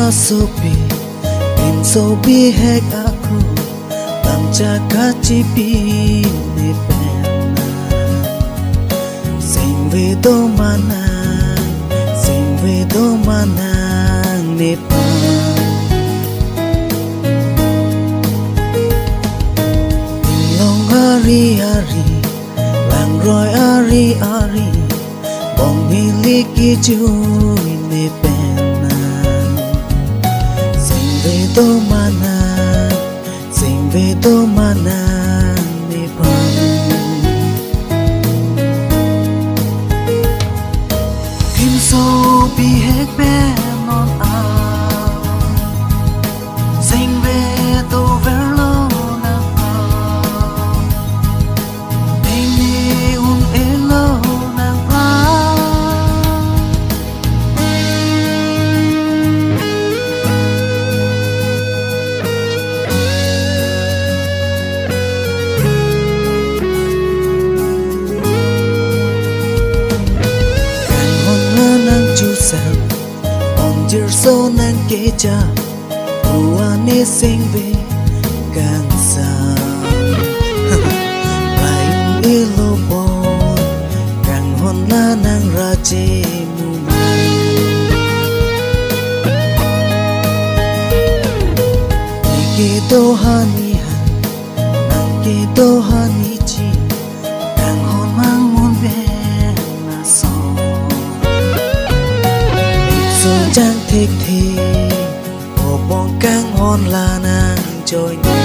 Asopi Kim sobi hek aku Tamca kacipi ne pena Sing ve do manang ne pa Long ari Lang roi ari Bong miliki chui ne pena Sing ve do manang ne pa Kim so bi hek be non a Sing ve do verlo na pa Ni elo na pa On your so nang keja Uane sing ve gang sa Bayung ilo bon Gang hon la nang raje mu Nike do hani han Nang ke do hani chi Gang hon mang mun ve na so Chẳng thích thì Hồ bóng căng hôn là nàng trôi nhẹ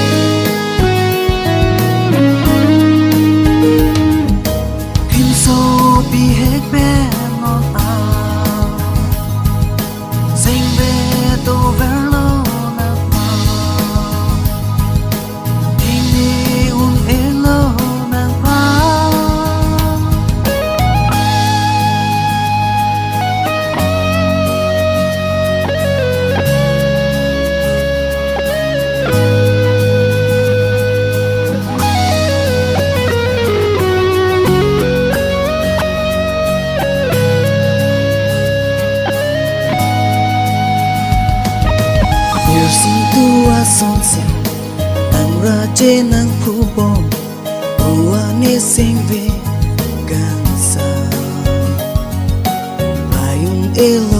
Kim sâu bị hết bé ngon áo Xanh bé tô vẽ lô nạc màu Hình đi ế lô nạc màu Son se nang raje nang phu bom Uane sing ve gang sa Ayung elo